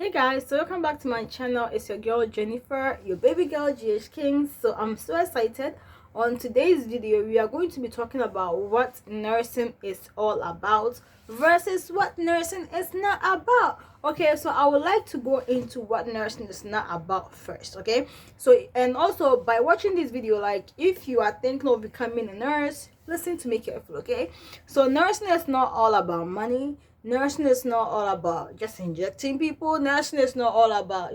Hey guys, so welcome back to my channel. It's your girl Jennifer, your baby girl GH King. So I'm so excited. On today's video, we are going to be talking about what nursing is all about versus what nursing is not about. Okay, so I would like to go into what nursing is not about first. Okay, so and also by watching this video, like if you are thinking of becoming a nurse, listen to me carefully. Okay, so nursing is not all about money. Nursing is not all about just injecting people. Nursing is not all about,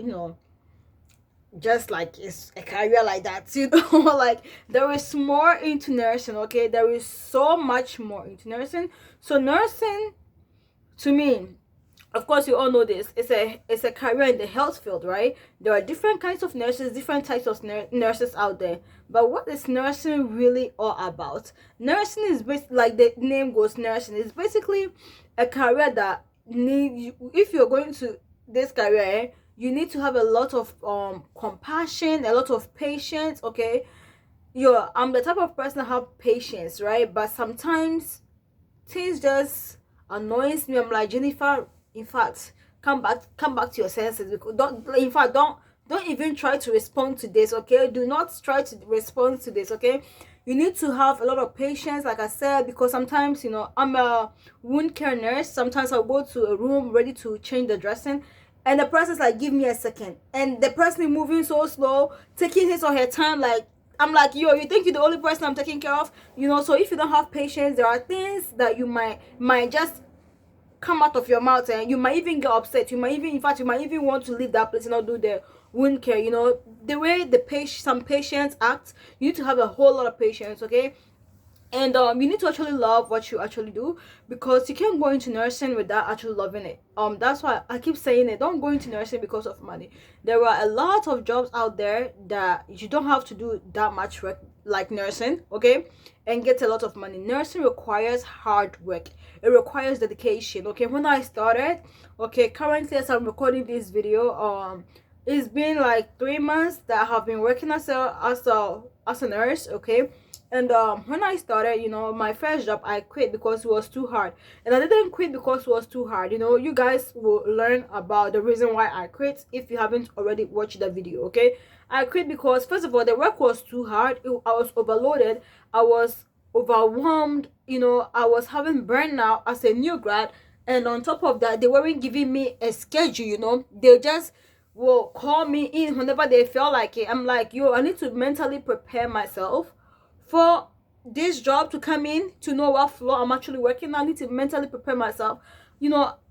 just like it's a career like that, like there is more into nursing. Okay, there is so much more into nursing. So nursing, to me, of course you all know this, it's a career in the health field, right? There are different kinds of nurses, different types of nurses out there. But what is nursing really all about? Nursing is basically, like the name goes, nursing is basically a career that need, if you're going to this career, you need to have a lot of compassion, a lot of patience. Okay, I'm the type of person that have patience, right? But sometimes things just annoys me. I'm like, Jennifer, in fact, come back to your senses. Because don't even try to respond to this. Okay, do not try to respond to this. Okay, you need to have a lot of patience, like I said, because sometimes, I'm a wound care nurse. Sometimes I'll go to a room ready to change the dressing, and the person's like, give me a second, and the person is moving so slow, taking his or her time. Like, I'm like, yo, you think you're the only person I'm taking care of? So if you don't have patience, there are things that you might just come out of your mouth, and you might even get upset. You might even, in fact, you might even want to leave that place and not do the wound care. The way some patients act, you need to have a whole lot of patience. Okay, and you need to actually love what you actually do, because you can't go into nursing without actually loving it. That's why I keep saying it. Don't go into nursing because of money. There are a lot of jobs out there that you don't have to do that much work like nursing, okay, and get a lot of money. Nursing requires hard work. It requires dedication. Okay, when I started, okay, currently as I'm recording this video, it's been like 3 months that I have been working as a nurse. Okay, and when I started, my first job, I quit because it was too hard. And I didn't quit because it was too hard. You guys will learn about the reason why I quit if you haven't already watched the video. Okay, I quit because, first of all, the work was too hard. I was overloaded. I was overwhelmed. I was having burnout as a new grad, and on top of that, they weren't giving me a schedule. They just will call me in whenever they feel like it. I'm like, yo, I need to mentally prepare myself for this job to come in, to know what floor I'm actually working on. I need to mentally prepare myself,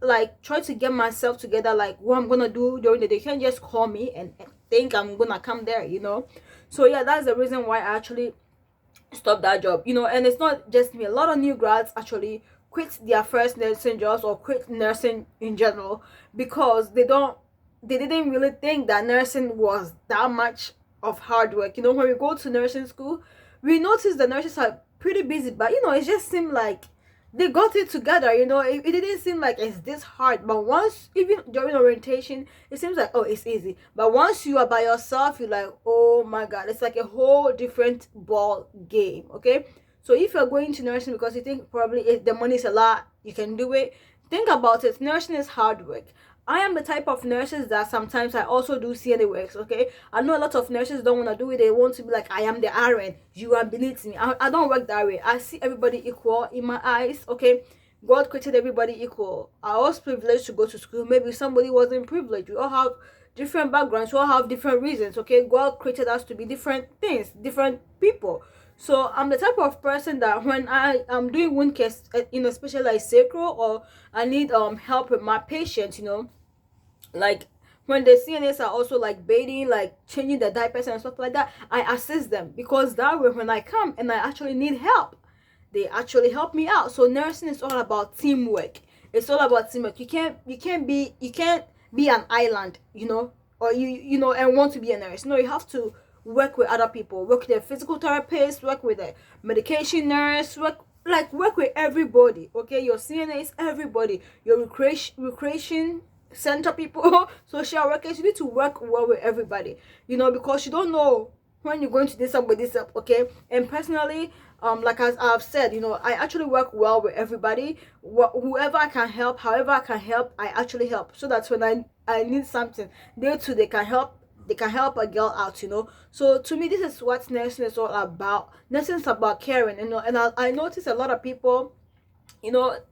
like try to get myself together, like what I'm gonna do during the day. You can't just call me and think I'm gonna come there. So yeah, that's the reason why I actually stopped that job. And it's not just me. A lot of new grads actually quit their first nursing jobs, or quit nursing in general, because they didn't really think that nursing was that much of hard work. When we go to nursing school, we notice the nurses are pretty busy, but it just seemed like they got it together. It didn't seem like it's this hard. But once, even during orientation, it seems like, oh, it's easy. But once you are by yourself, you're like, oh my god, it's like a whole different ball game. Okay, so if you're going to nursing because you think probably if the money is a lot, you can do it, think about it. Nursing is hard work. I am the type of nurses that sometimes I also do CNA works. Okay, I know a lot of nurses don't want to do it. They want to be like, I am the RN, you are beneath me. I don't work that way. I see everybody equal in my eyes. Okay, God created everybody equal. I was privileged to go to school. Maybe somebody wasn't privileged. We all have different backgrounds. We all have different reasons. Okay, God created us to be different things, different people. So I'm the type of person that when I am doing wound care, especially like sacral, or I need help with my patients, like when the CNAs are also like bathing, like changing the diapers and stuff like that, I assist them, because that way when I come and I actually need help, they actually help me out. So nursing is all about teamwork. It's all about teamwork. You can't be an island, or and want to be a nurse. No, you have to work with other people, work with a physical therapist, work with a medication nurse, work with everybody. Okay, your CNAs, everybody, your recreation center people, social workers. You need to work well with everybody, because you don't know when you're going to this up with this up, okay? And personally, like as I've said, I actually work well with everybody. Whoever I can help, however I can help, I actually help, so that when I need something, they too, they can help a girl out, So to me, this is what nursing is all about. Nursing is about caring, and I notice a lot of people,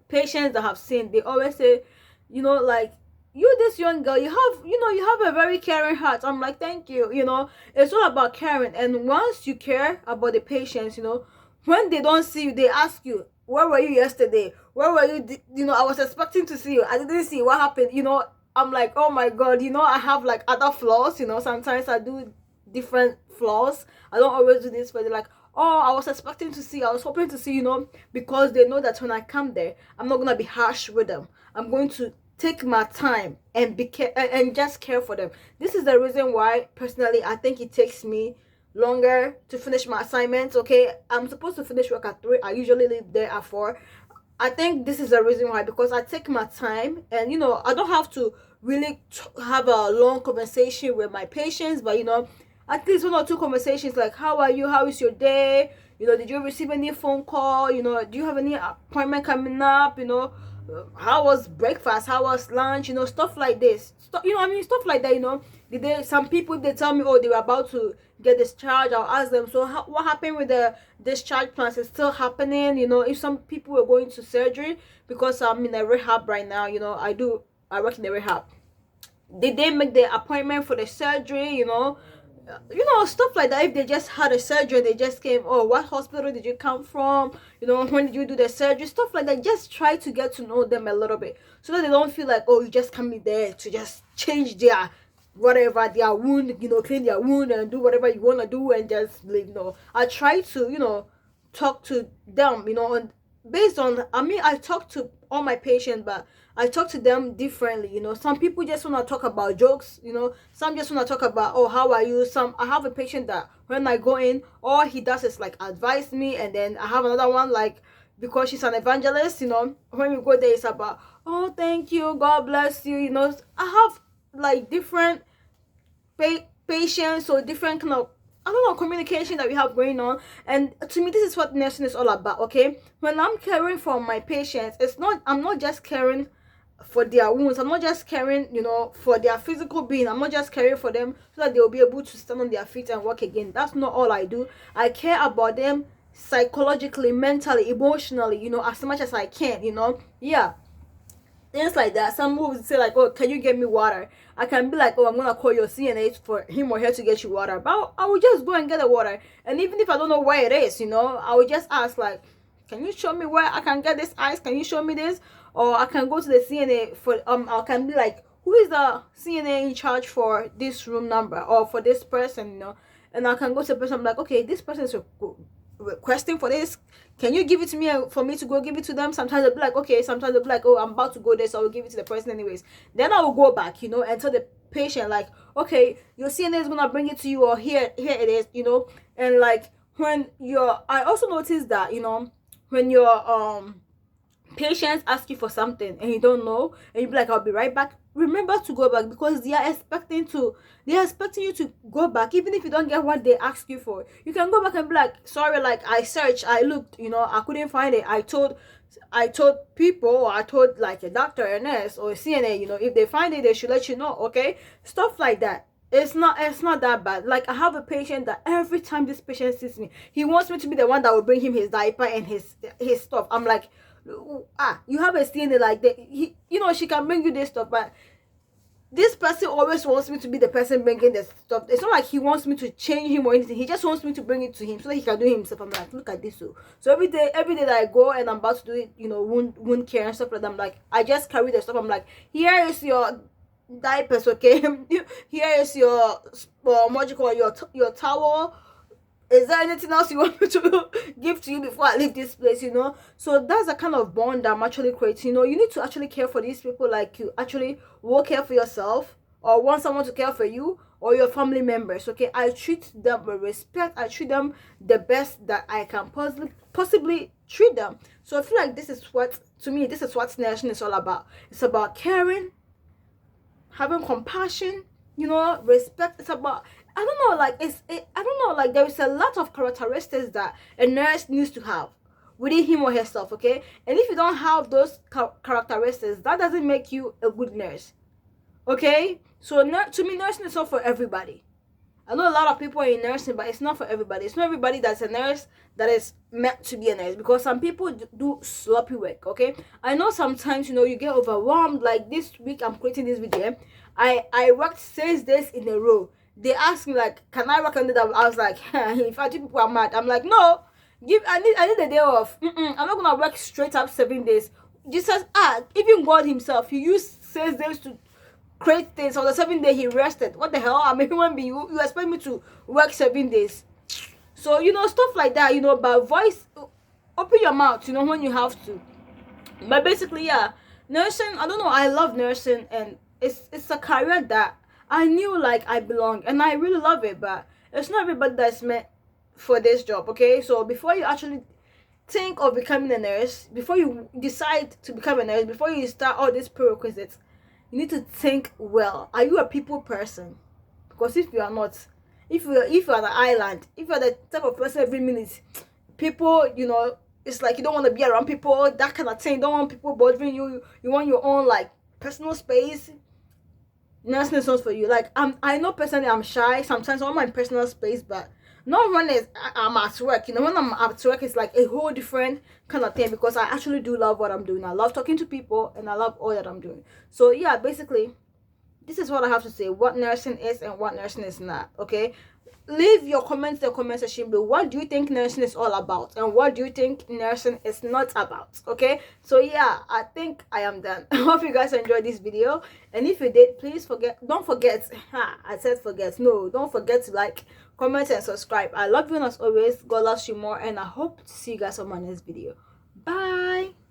patients that have seen, they always say, like, you, this young girl, you have a very caring heart. I'm like, thank you. It's all about caring. And once you care about the patients, when they don't see you, they ask you, where were you yesterday? Where were you? I was expecting to see you, I didn't see you. What happened? I'm like, oh my god, I have like other flaws. Sometimes I do different flaws. I don't always do this, but they're like, oh, I was expecting to see, I was hoping to see, because they know that when I come there, I'm not gonna be harsh with them. I'm going to take my time and and just care for them. This is the reason why, personally, I think it takes me longer to finish my assignments. Okay, I'm supposed to finish work at 3. I usually leave there at 4. I think this is the reason why, because I take my time, and I don't have to really have a long conversation with my patients, but at least 1 or 2 conversations, like, how are you, how is your day, did you receive any phone call, do you have any appointment coming up, how was breakfast, how was lunch, stuff like this, stuff like that. Some people, if they tell me, oh, they were about to get discharged, I'll ask them, so what happened with the discharge plans? Is still happening? If some people were going to surgery, because I'm in a rehab right now, I work in the rehab. Did they make the appointment for the surgery? Stuff like that. If they just had a surgery, they just came, oh, what hospital did you come from, when did you do the surgery, stuff like that. Just try to get to know them a little bit, so that they don't feel like, oh, you just come in there to just change their whatever, their wound, clean their wound and do whatever you want to do and just leave. I try to talk to them, and based on, I talk to all my patients, but I talk to them differently. Some people just want to talk about jokes. Some just want to talk about, oh, how are you. I have a patient that when I go in, all he does is like advise me, and then I have another one, like, because she's an evangelist, when you go there, it's about, oh, thank you, God bless you. I have like different patients, or different kind of, I don't know, communication that we have going on. And to me, this is what nursing is all about. Okay, when I'm caring for my patients, I'm not just caring for their wounds. I'm not just caring, for their physical being. I'm not just caring for them so that they'll be able to stand on their feet and walk again. That's not all I do. I care about them psychologically, mentally, emotionally, as much as I can. Yeah, things like that. Some would say like, oh, can you get me water? I can be like, oh, I'm gonna call your CNA for him or her to get you water, but I will just go and get the water. And even if I don't know where it is, I will just ask, like, can you show me where I can get this ice? Can you show me this? Or I can go to the CNA for I can be like, who is the CNA in charge for this room number or for this person, and I can go to the person. I'm like, okay, this person is requesting for this, can you give it to me for me to go give it to them? Sometimes they'll be like, okay. Sometimes they'll be like, oh, I'm about to go there, so I will give it to the person anyways. Then I will go back, and tell the patient, like, okay, your CNA is gonna bring it to you, or here it is, and like, I also noticed that, when your patients ask you for something and you don't know, and you be like, I'll be right back, remember to go back, because they are expecting you to go back. Even if you don't get what they ask you for, you can go back and be like, sorry, like, I searched, I looked, I couldn't find it. I told people, or I told like a doctor, a nurse, or a CNA, if they find it, they should let you know. Okay, stuff like that. It's not that bad. Like, I have a patient that every time this patient sees me, he wants me to be the one that will bring him his diaper and his stuff. I'm like, you have a CNA like that, she can bring you this stuff, but this person always wants me to be the person bringing the stuff. It's not like he wants me to change him or anything. He just wants me to bring it to him so that he can do it himself. I'm like, look at this. So every day that I go and I'm about to do it, wound care and stuff like that, I'm like, I just carry the stuff. I'm like, here is your diapers, okay? Here is your what you call your towel. Is there anything else you want me to give to you before I leave this place? So that's the kind of bond I'm actually creating. You need to actually care for these people, like you actually will care for yourself, or want someone to care for you, or your family members. Okay, I treat them with respect. I treat them the best that I can possibly treat them. So I feel like this is what nursing is all about. It's about caring, having compassion, respect. It's about, I don't know, like I don't know, like there is a lot of characteristics that a nurse needs to have within him or herself. Okay, and if you don't have those characteristics, that doesn't make you a good nurse. Okay, so to me, nursing is not for everybody. I know a lot of people are in nursing, but it's not for everybody. It's not everybody that's a nurse that is meant to be a nurse, because some people do sloppy work. Okay, I know sometimes you get overwhelmed. Like this week, I'm creating this video. I worked 6 days in a row. They asked me like, can I work on that? I was like, in fact, you people are mad. I'm like, no, I need a day off. I'm not gonna work straight up 7 days. Jesus, even God Himself, He used 6 days to create things. On the 7th day He rested. What the hell? I'm a human being. You expect me to work 7 days? So stuff like that. But voice, open your mouth. When you have to. But basically, yeah, nursing. I don't know. I love nursing, and it's a career that I knew like I belong, and I really love it. But it's not everybody that's meant for this job. Okay, so before you actually think of becoming a nurse, before you decide to become a nurse, before you start all these prerequisites, you need to think well. Are you a people person? Because if you are not, if you're the island, if you're the type of person every minute, people, it's like you don't want to be around people, that kind of thing. You don't want people bothering you. You want your own like personal space. Nursing is not for you. Like I know personally I'm shy. Sometimes I want my personal space, but not when I'm at work. When I'm at work, it's like a whole different kind of thing, because I actually do love what I'm doing. I love talking to people, and I love all that I'm doing. So yeah, basically, this is what I have to say. What nursing is and what nursing is not. Okay, leave your comments in the comment section below. What do you think nursing is all about, and what do you think nursing is not about? Okay, so yeah, I think I am done. I hope you guys enjoyed this video, and if you did, please don't forget. I said forget. No, don't forget to like, comment, and subscribe. I love you, and as always, God loves you more, and I hope to see you guys on my next video. Bye.